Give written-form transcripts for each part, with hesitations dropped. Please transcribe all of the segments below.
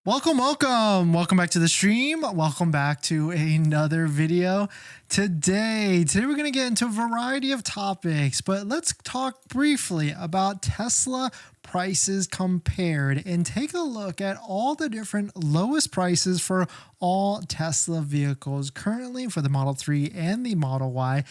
Welcome back to the stream. Welcome back to another video. Today we're going to get into a variety of topics, but let's talk briefly about Tesla prices compared and take a look at all the different lowest prices for all Tesla vehicles currently for the Model 3 and the Model Y,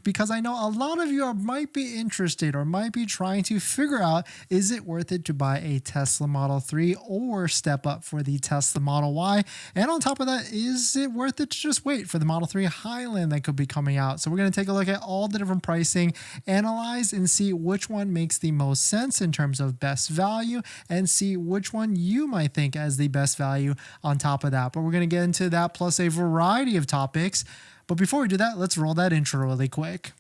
because I know a lot of you might be interested or might be trying to figure out, is it worth it to buy a Tesla Model 3 or step up for the Tesla Model Y? And on top of that, is it worth it to just wait for the Model 3 Highland that could be coming out? So we're going to take a look at all the different pricing, analyze and see which one makes the most sense in terms of best value, and see which one you might think as the best value on top of that. But we're going to get into that plus a variety of topics. But before we do that, let's roll that intro really quick.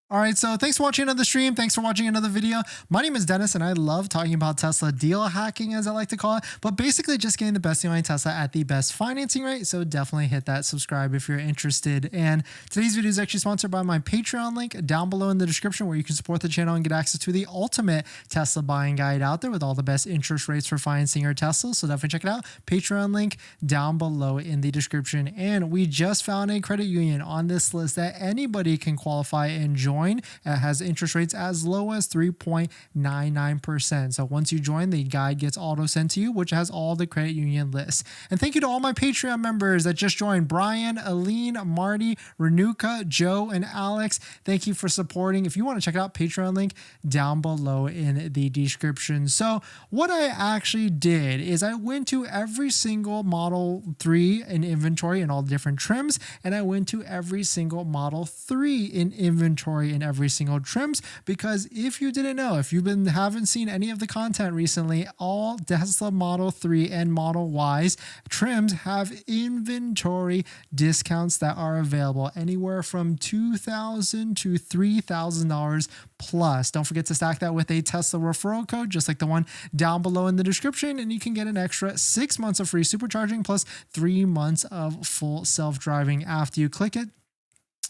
All right, so thanks for watching another stream. Thanks for watching another video. My name is Dennis, and I love talking about Tesla deal hacking, as I like to call it, but basically just getting the best deal on Tesla at the best financing rate. So definitely hit that subscribe if you're interested. And today's video is actually sponsored by my Patreon link down below in the description, where you can support the channel and get access to the ultimate Tesla buying guide out there with all the best interest rates for financing your Tesla. So definitely check it out. Patreon link down below in the description. And we just found a credit union on this list that anybody can qualify and join. It has interest rates as low as 3.99%. So once you join, the guide gets auto sent to you, which has all the credit union lists. And thank you to all my Patreon members that just joined: Brian, Aline, Marty, Renuka, Joe, and Alex. Thank you for supporting. If you want to check out, Patreon link down below in the description. So what I actually did is I went to every single Model 3 in inventory in all the different trims, and I went to every single Model 3 in inventory in every single trims, because if you didn't know, if you haven't seen any of the content recently, all Tesla Model 3 and Model Y's trims have inventory discounts that are available anywhere from $2,000 to $3,000 plus. Don't forget to stack that with a Tesla referral code, just like the one down below in the description, and you can get an extra 6 months of free supercharging plus 3 months of full self-driving after you click it.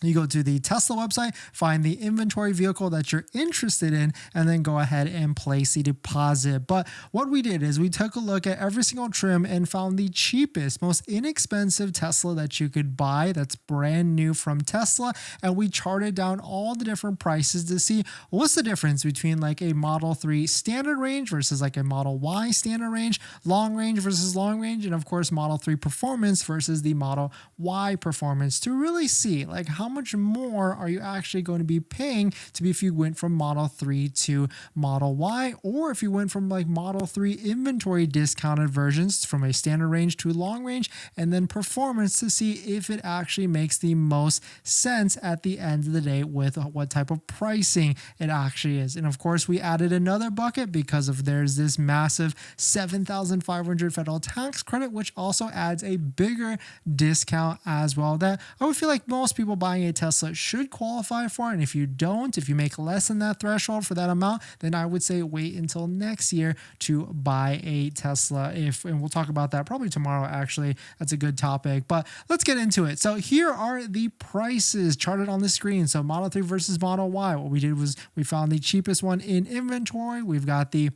You go to the Tesla website, find the inventory vehicle that you're interested in, and then go ahead and place the deposit. But what we did is we took a look at every single trim and found the cheapest, most inexpensive Tesla that you could buy that's brand new from Tesla. And we charted down all the different prices to see what's the difference between like a Model 3 standard range versus like a Model Y standard range, long range versus long range, and of course Model 3 performance versus the Model Y performance, to really see like how much more are you actually going to be paying to be if you went from Model 3 to Model Y, or if you went from like Model 3 inventory discounted versions from a standard range to long range, and then performance, to see if it actually makes the most sense at the end of the day with what type of pricing it actually is. And of course we added another bucket because of there's this massive $7,500 federal tax credit, which also adds a bigger discount as well, that I would feel like most people buying a Tesla should qualify for. And if you don't, if you make less than that threshold for that amount, then I would say wait until next year to buy a Tesla. And we'll talk about that probably tomorrow, actually. That's a good topic, but let's get into it. So here are the prices charted on the screen. So Model 3 versus Model Y. What we did was we found the cheapest one in inventory. We've got the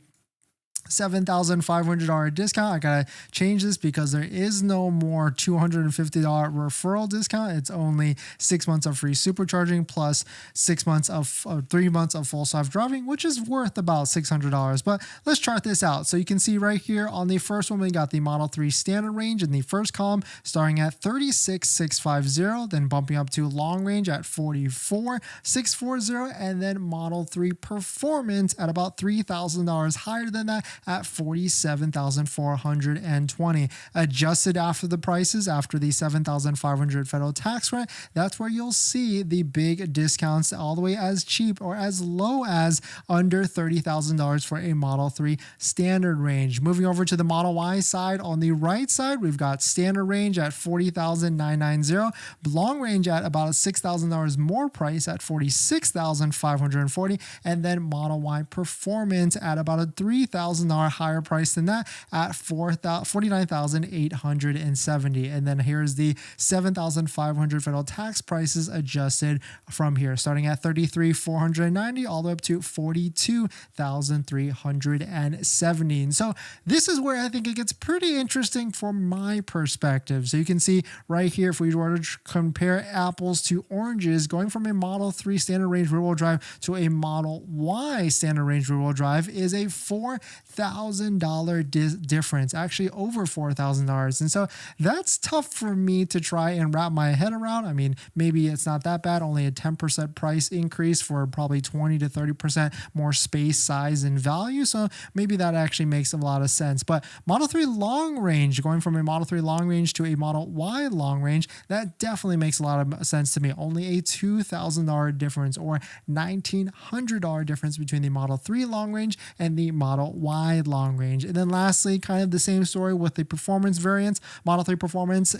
$7,500 discount. I gotta change this because there is no more $250 referral discount. It's only 6 months of free supercharging plus 6 months of 3 months of full self-driving, which is worth about $600. But let's chart this out. So you can see right here on the first one, we got the Model 3 standard range in the first column starting at $36,650, then bumping up to long range at $44,640, and then Model 3 performance at about $3,000 higher than that at $47,420. Adjusted after the prices, after the $7,500 federal tax credit, that's where you'll see the big discounts all the way as cheap or as low as under $30,000 for a Model 3 standard range. Moving over to the Model Y side, on the right side, we've got standard range at $40,990, long range at about $6,000 more price at $46,540, and then Model Y performance at about a $3,000 $2,000 higher price than that at $49,870. And then here's the $7,500 federal tax prices adjusted from here, starting at $33,490 all the way up to $42,370. And so this is where I think it gets pretty interesting from my perspective. So you can see right here, if we were to compare apples to oranges, going from a Model 3 standard range rear-wheel drive to a Model Y standard range rear-wheel drive is a $4,000 difference, actually over $4,000. And so that's tough for me to try and wrap my head around. I mean, maybe it's not that bad, only a 10% price increase for probably 20 to 30% more space, size, and value. So maybe that actually makes a lot of sense. But Model 3 long range, going from a Model 3 long range to a Model Y long range, that definitely makes a lot of sense to me. Only a $2,000 difference or $1,900 difference between the Model 3 long range and the Model Y long range. And then lastly, kind of the same story with the performance variants, Model 3 performance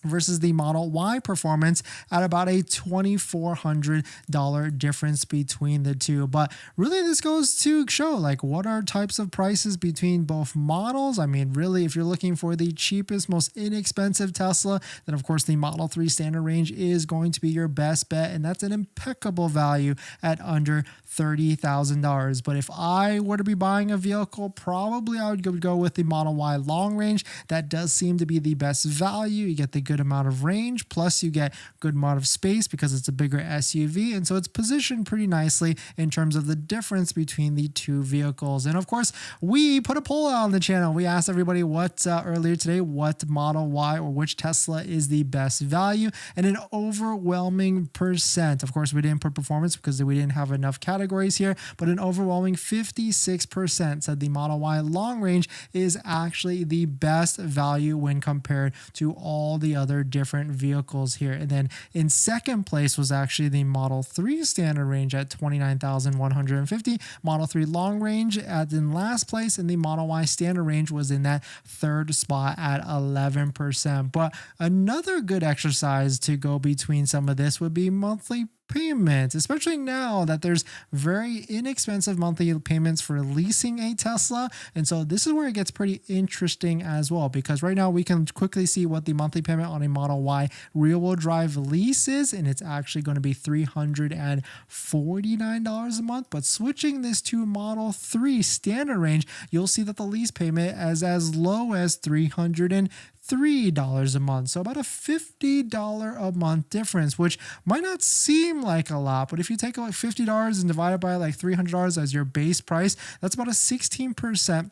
versus the Model Y performance at about a $2,400 difference between the two. But really this goes to show like what are types of prices between both models. I mean, really, if you're looking for the cheapest, most inexpensive Tesla, then of course the Model 3 standard range is going to be your best bet. And that's an impeccable value at under $30,000. But if I were to be buying a vehicle, probably I would go with the Model Y long range. That does seem to be the best value. You get the good amount of range, plus you get good amount of space because it's a bigger SUV. And so it's positioned pretty nicely in terms of the difference between the two vehicles. And of course, we put a poll out on the channel. We asked everybody earlier today, what Model Y or which Tesla is the best value, and an overwhelming percent. Of course, we didn't put performance because we didn't have enough categories here, but an overwhelming 56% said the Model Y long range is actually the best value when compared to all the other different vehicles here. And then in second place was actually the Model 3 standard range at $29,150, Model 3 long range in last place, and the Model Y standard range was in that third spot at 11%. But another good exercise to go between some of this would be monthly payments, especially now that there's very inexpensive monthly payments for leasing a Tesla. And so this is where it gets pretty interesting as well, because right now we can quickly see what the monthly payment on a Model Y rear-wheel drive lease is, and it's actually going to be $349 a month. But switching this to Model 3 standard range, you'll see that the lease payment is as low as $303 a month. So about a $50 a month difference, which might not seem like a lot, but if you take like $50 and divide it by like $300 as your base price, that's about a 16%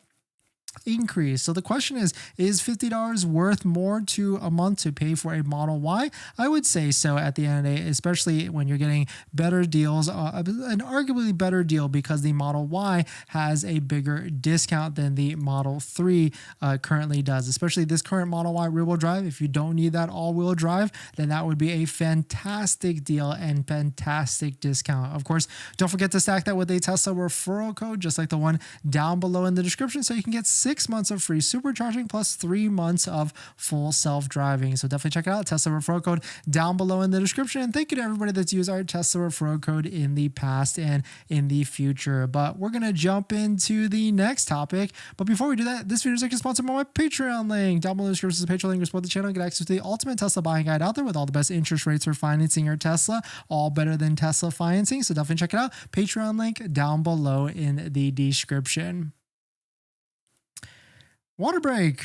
increase. So the question is $50 worth more to a month to pay for a Model Y? I would say so at the end of the day, especially when you're getting better deals, an arguably better deal because the Model Y has a bigger discount than the Model 3 currently does, especially this current Model Y rear-wheel drive. If you don't need that all-wheel drive, then that would be a fantastic deal and fantastic discount. Of course, don't forget to stack that with a Tesla referral code, just like the one down below in the description, so you can get 6 months of free supercharging plus 3 months of full self-driving. So definitely check it out. Tesla referral code down below in the description. And thank you to everybody that's used our Tesla referral code in the past and in the future. But we're going to jump into the next topic. But before we do that, this video is actually sponsored by my Patreon link. Down below in the description is a Patreon link to support the channel. Get access to the ultimate Tesla buying guide out there with all the best interest rates for financing your Tesla, all better than Tesla financing. So definitely check it out. Patreon link down below in the description. Water break.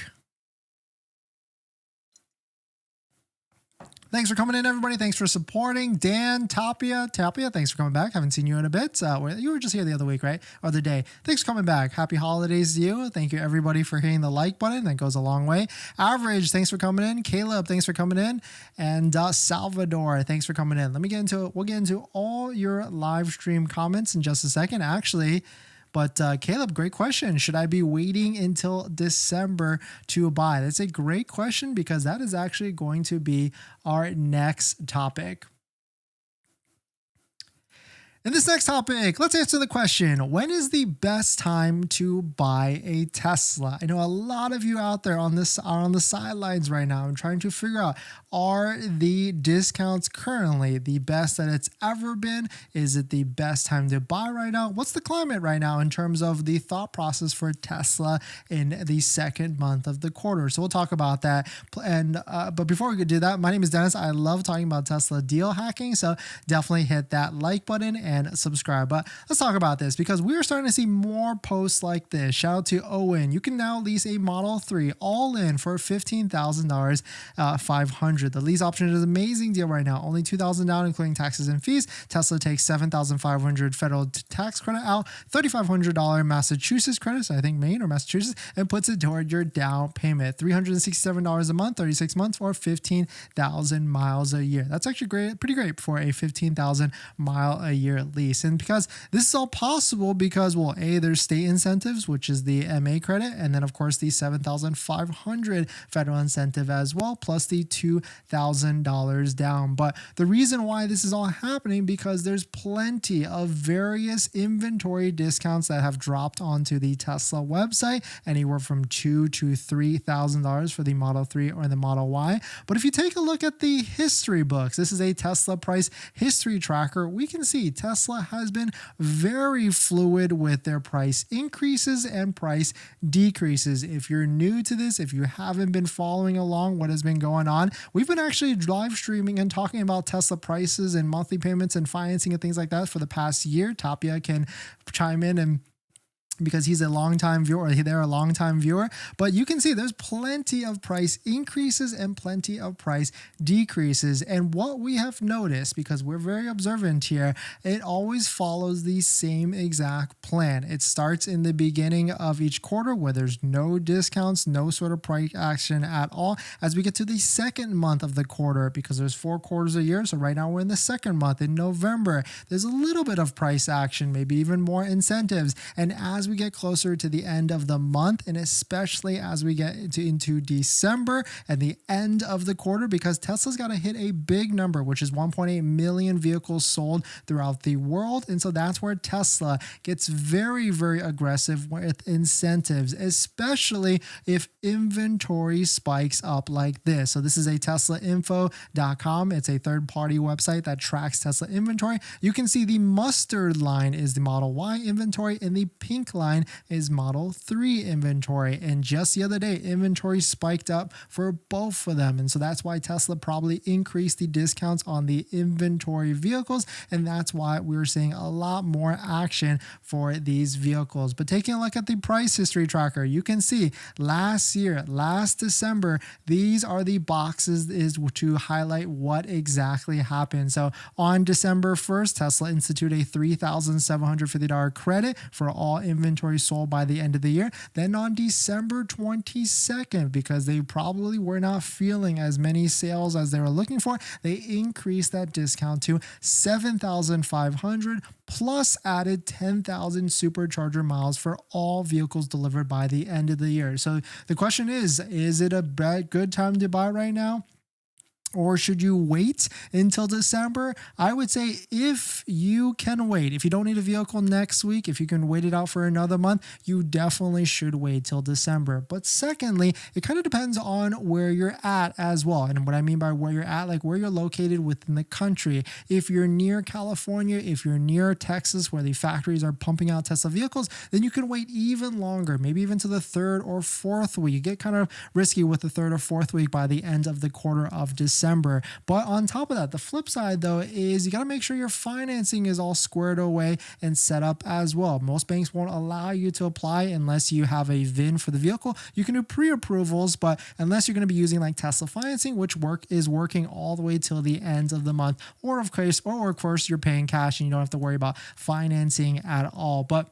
Thanks for coming in, everybody. Thanks for supporting. Dan, Tapia, thanks for coming back. Haven't seen you in a bit. You were just here the other week, right? Or the day. Thanks for coming back. Happy holidays to you. Thank you, everybody, for hitting the like button. That goes a long way. Average, thanks for coming in. Caleb, thanks for coming in. And Salvador, thanks for coming in. We'll get into all your live stream comments in just a second, actually. But Caleb, great question. Should I be waiting until December to buy? That's a great question because that is actually going to be our next topic. In this next topic, let's answer the question, when is the best time to buy a Tesla? I know a lot of you out there on this are on the sidelines right now and trying to figure out, are the discounts currently the best that it's ever been? Is it the best time to buy right now? What's the climate right now in terms of the thought process for Tesla in the second month of the quarter? So we'll talk about that. But before we could do that, my name is Dennis. I love talking about Tesla deal hacking. So definitely hit that like button and subscribe. But let's talk about this because we are starting to see more posts like this. Shout out to Owen. You can now lease a Model 3 all in for $15,000, $500. The lease option is an amazing deal right now. Only $2,000 down, including taxes and fees. Tesla takes $7,500 federal tax credit out, $3,500 Massachusetts credit, so I think Maine or Massachusetts, and puts it toward your down payment. $367 a month, 36 months, or 15,000 miles a year. That's actually great, pretty great for a 15,000 mile a year lease. And because this is all possible because, well, A, there's state incentives, which is the MA credit, and then of course the $7,500 federal incentive as well, plus the $2,000 down. But the reason why this is all happening because there's plenty of various inventory discounts that have dropped onto the Tesla website, anywhere from $2,000 to $3,000 for the Model 3 or the Model Y. But if you take a look at the history books, this is a Tesla price history tracker, we can see Tesla has been very fluid with their price increases and price decreases. If you're new to this, if you haven't been following along what has been going on, we've been actually live streaming and talking about Tesla prices and monthly payments and financing and things like that for the past year. Tapia can chime in and because he's a longtime viewer, or they're a longtime viewer, but you can see there's plenty of price increases and plenty of price decreases. And what we have noticed, because we're very observant here, it always follows the same exact plan. It starts in the beginning of each quarter where there's no discounts, no sort of price action at all. As we get to the second month of the quarter, because there's 4 quarters a year, so right now we're in the second month in November, there's a little bit of price action, maybe even more incentives. And as we get closer to the end of the month, and especially as we get into December and the end of the quarter, because Tesla's got to hit a big number, which is 1.8 million vehicles sold throughout the world. And so that's where Tesla gets very, very aggressive with incentives, especially if inventory spikes up like this. So this is a teslainfo.com. It's a third-party website that tracks Tesla inventory. You can see the mustard line is the Model Y inventory, and the pink line is Model 3 inventory. And just the other day, inventory spiked up for both of them. And so that's why Tesla probably increased the discounts on the inventory vehicles. And that's why we're seeing a lot more action for these vehicles. But taking a look at the price history tracker, you can see last year, last December, these are the boxes is to highlight what exactly happened. So on December 1st, Tesla instituted a $3,750 credit for all inventory sold by the end of the year. Then on December 22nd, because they probably were not feeling as many sales as they were looking for, they increased that discount to $7,500 plus added 10,000 supercharger miles for all vehicles delivered by the end of the year. So the question is it a good time to buy right now? Or should you wait until December? I would say if you can wait, if you don't need a vehicle next week, if you can wait it out for another month, you definitely should wait till December. But secondly, it kind of depends on where you're at as well. And what I mean by where you're at, like where you're located within the country. If you're near California, if you're near Texas, where the factories are pumping out Tesla vehicles, then you can wait even longer, maybe even to the 3rd or 4th week. You get kind of risky with the 3rd or 4th week by the end of the quarter of December. But on top of that, the flip side though is you got to make sure your financing is all squared away and set up as well. Most banks won't allow you to apply unless you have a VIN for the vehicle. You can do pre-approvals, but unless you're going to be using like Tesla financing, which is working all the way till the end of the month, or of course you're paying cash and you don't have to worry about financing at all. But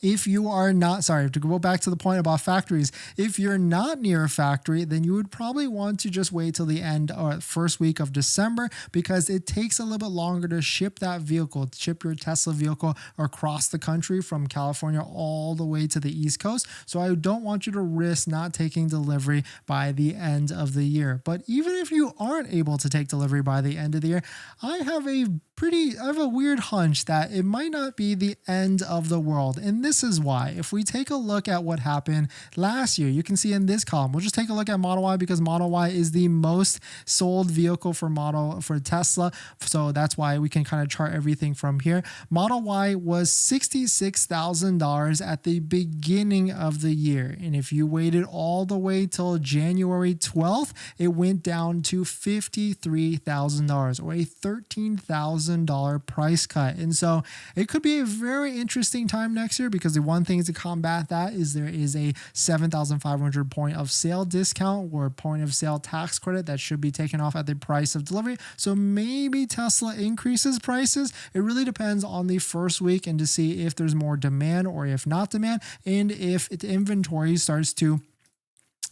if you are not, to go back to the point about factories, if you're not near a factory, then you would probably want to just wait till the end or first week of December, because it takes a little bit longer to ship your Tesla vehicle across the country from California all the way to the East Coast. So I don't want you to risk not taking delivery by the end of the year. But even if you aren't able to take delivery by the end of the year, I have a I have a weird hunch that it might not be the end of the world. And this is why. If we take a look at what happened last year, you can see in this column, we'll just take a look at Model Y because Model Y is the most sold vehicle for Tesla. So that's why we can kind of chart everything from here. Model Y was $66,000 at the beginning of the year. And if you waited all the way till January 12th, it went down to $53,000 or a $13,000 price cut. And so it could be a very interesting time next year because the one thing to combat that is there is a 7,500 point of sale discount or point of sale tax credit that should be taken off at the price of delivery. So maybe Tesla increases prices. It really depends on the first week and to see if there's more demand or if not demand, and if the inventory starts to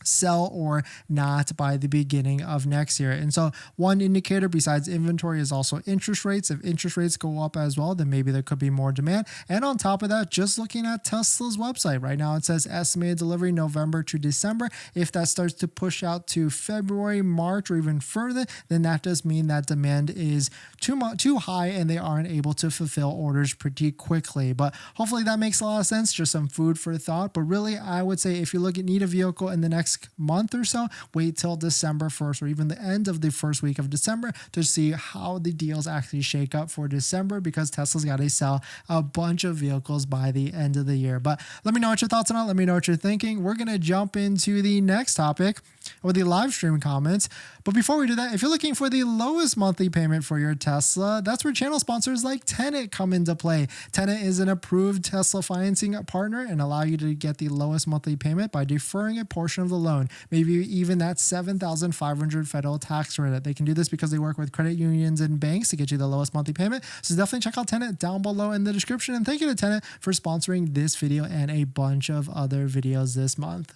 sell or not by the beginning of next year. And so one indicator besides inventory is also interest rates. If interest rates go up as well, then maybe there could be more demand. And on top of that, just looking at Tesla's website right now, it says estimated delivery November to December. If that starts to push out to February, March, or even further, then that does mean that demand is too high and they aren't able to fulfill orders pretty quickly. But hopefully that makes a lot of sense. Just some food for thought. But really, I would say if you need a vehicle in the next month or so, wait till December 1st or even the end of the first week of December to see how the deals actually shake up for December, because Tesla's got to sell a bunch of vehicles by the end of the year. But let me know what your thoughts on it. Let me know what you're thinking. We're going to jump into the next topic or the live stream comments. But before we do that, if you're looking for the lowest monthly payment for your Tesla, that's where channel sponsors like Tenet come into play. Tenet is an approved Tesla financing partner and allow you to get the lowest monthly payment by deferring a portion of the loan, maybe even that $7,500 federal tax credit. They can do this because they work with credit unions and banks to get you the lowest monthly payment. So definitely check out Tenet down below in the description. And thank you to Tenet for sponsoring this video and a bunch of other videos this month.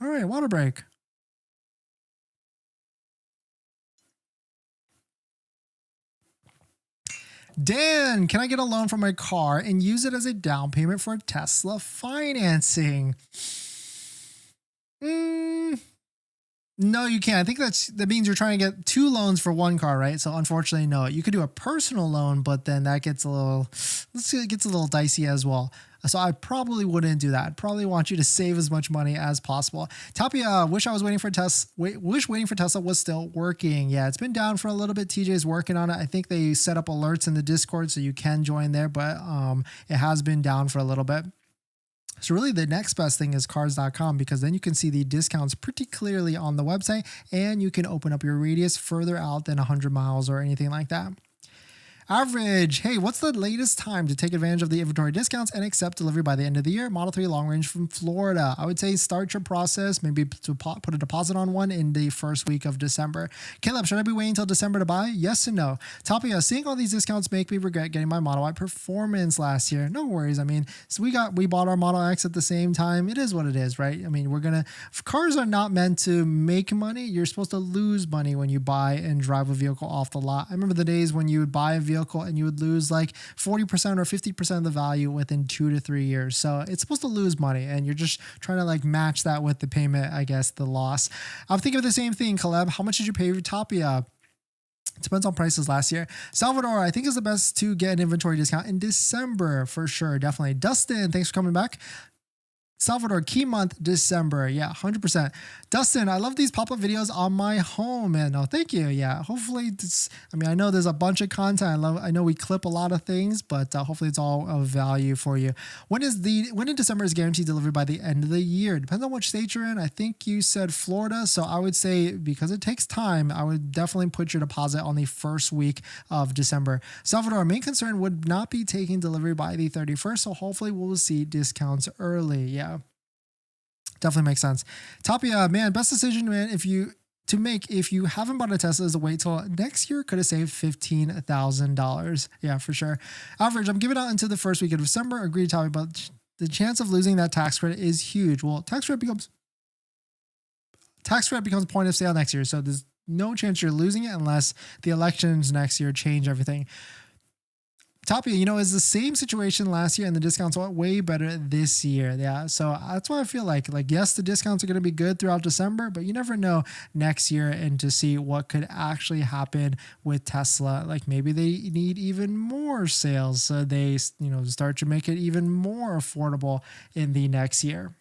All right, water break. Dan, can I get a loan for my car and use it as a down payment for Tesla financing? No, you can't. I think that means you're trying to get two loans for one car, right? So unfortunately, no. You could do a personal loan, but then that gets a little dicey as well. So I probably wouldn't do that. I'd probably want you to save as much money as possible. Tapia, wish waiting for Tesla was still working. Yeah, it's been down for a little bit. TJ's working on it. I think they set up alerts in the Discord so you can join there, but it has been down for a little bit. So really the next best thing is cars.com, because then you can see the discounts pretty clearly on the website and you can open up your radius further out than 100 miles or anything like that. Average, hey, what's the latest time to take advantage of the inventory discounts and accept delivery by the end of the year? Model 3 long range from Florida. I would say start your process, maybe to put a deposit on one in the first week of December. Caleb, should I be waiting until December to buy? Yes and no. Tapia, seeing all these discounts make me regret getting my Model Y Performance last year. No worries. I mean, so we bought our Model X at the same time. It is what it is, right? I mean, cars are not meant to make money. You're supposed to lose money when you buy and drive a vehicle off the lot. I remember the days when you would buy a vehicle and you would lose like 40% or 50% of the value within 2 to 3 years. So it's supposed to lose money and you're just trying to like match that with the payment, I guess, the loss. I'm thinking of the same thing, Caleb. How much did you pay for Tapia? It depends on prices last year. Salvador, I think is the best to get an inventory discount in December for sure. Definitely. Dustin, thanks for coming back. Salvador, key month, December. Yeah, 100%. Dustin, I love these pop-up videos on my home, man. No, thank you. Yeah, hopefully I know there's a bunch of content. I know we clip a lot of things, but hopefully it's all of value for you. When in December is guaranteed delivery by the end of the year? Depends on which state you're in. I think you said Florida. So I would say, because it takes time, I would definitely put your deposit on the first week of December. Salvador, main concern would not be taking delivery by the 31st. So hopefully we'll see discounts early. Yeah. Definitely makes sense. Tapia, man, best decision, man, if you haven't bought a Tesla, is to wait till next year. Could have saved $15,000. Yeah, for sure. Average, I'm giving out into the first week of December. Agree, Tapia, but the chance of losing that tax credit is huge. Well, tax credit becomes point of sale next year. So there's no chance you're losing it unless the elections next year change everything. Tapia, is the same situation last year, and the discounts went way better this year. Yeah, so that's why I feel like yes, the discounts are going to be good throughout December, but you never know next year and to see what could actually happen with Tesla. Like maybe they need even more sales, so they start to make it even more affordable in the next year.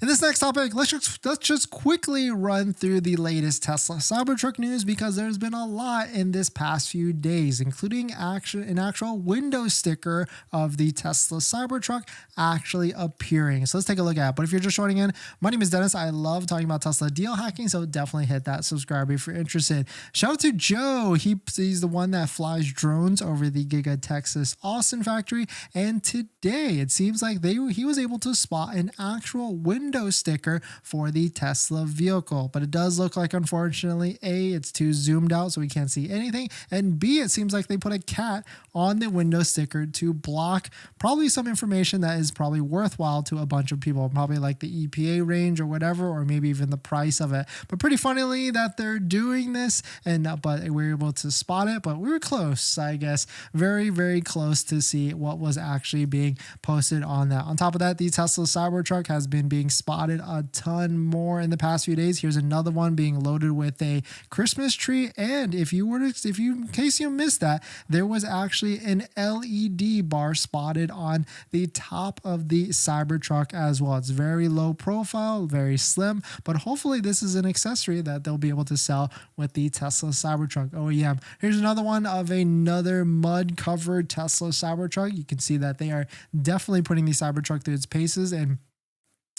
In this next topic, let's just quickly run through the latest Tesla Cybertruck news because there's been a lot in this past few days, including an actual window sticker of the Tesla Cybertruck actually appearing. So let's take a look at it. But if you're just joining in, my name is Dennis. I love talking about Tesla deal hacking, so definitely hit that subscribe if you're interested. Shout out to Joe. He's the one that flies drones over the Giga Texas Austin factory, and today it seems like he was able to spot an actual window sticker for the Tesla vehicle. But it does look like, unfortunately, A, it's too zoomed out so we can't see anything, and B, it seems like they put a cat on the window sticker to block probably some information that is probably worthwhile to a bunch of people, probably like the EPA range or whatever, or maybe even the price of it. But pretty funnily that they're doing this, but we were able to spot it, but we were close, I guess, very, very close to see what was actually being posted on that. On top of that, the Tesla Cybertruck has been being spotted a ton more in the past few days. Here's another one being loaded with a Christmas tree, and in case you missed that, there was actually an LED bar spotted on the top of the Cybertruck as well. It's very low profile, very slim, but hopefully this is an accessory that they'll be able to sell with the Tesla Cybertruck OEM. Here's another one of another mud covered Tesla Cybertruck. You can see that they are definitely putting the Cybertruck through its paces and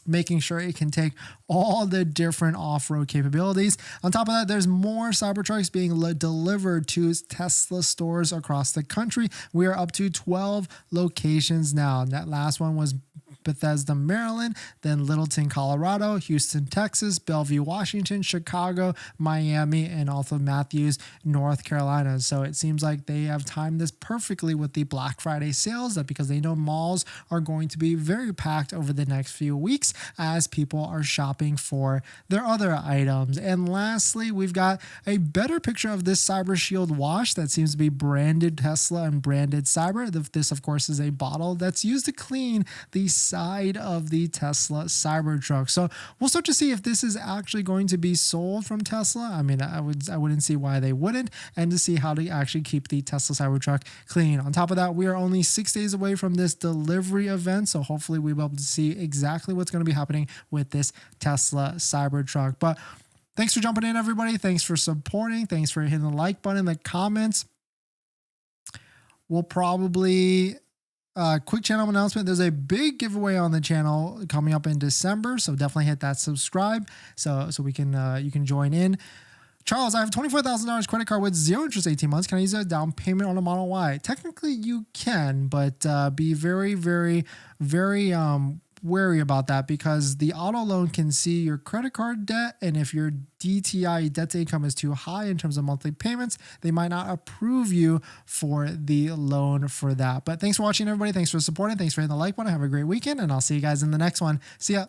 making sure it can take all the different off-road capabilities. On top of that, there's more Cybertrucks being delivered to Tesla stores across the country. We are up to 12 locations now. That last one was Bethesda, Maryland, then Littleton, Colorado, Houston, Texas, Bellevue, Washington, Chicago, Miami, and also Matthews, North Carolina. So it seems like they have timed this perfectly with the Black Friday sales, that because they know malls are going to be very packed over the next few weeks as people are shopping for their other items. And lastly, we've got a better picture of this Cyber Shield wash that seems to be branded Tesla and branded Cyber. This, of course, is a bottle that's used to clean the side of the Tesla Cybertruck. So we'll start to see if this is actually going to be sold from Tesla. I mean, I wouldn't see why they wouldn't, and to see how to actually keep the Tesla Cybertruck clean. On top of that, we are only 6 days away from this delivery event, so hopefully we'll be able to see exactly what's going to be happening with this Tesla Cybertruck. But thanks for jumping in, everybody. Thanks for supporting. Thanks for hitting the like button, the comments. We'll probably quick channel announcement. There's a big giveaway on the channel coming up in December, so definitely hit that subscribe so we can you can join in. Charles, I have $24,000 credit card with 0 interest 18 months. Can I use a down payment on a Model Y? Technically you can, but be very, very, very wary about that, because the auto loan can see your credit card debt, and if your DTI, debt to income, is too high in terms of monthly payments, they might not approve you for the loan for that. But thanks for watching, everybody. Thanks for supporting. Thanks for hitting the like button. Have a great weekend, and I'll see you guys in the next one. See ya.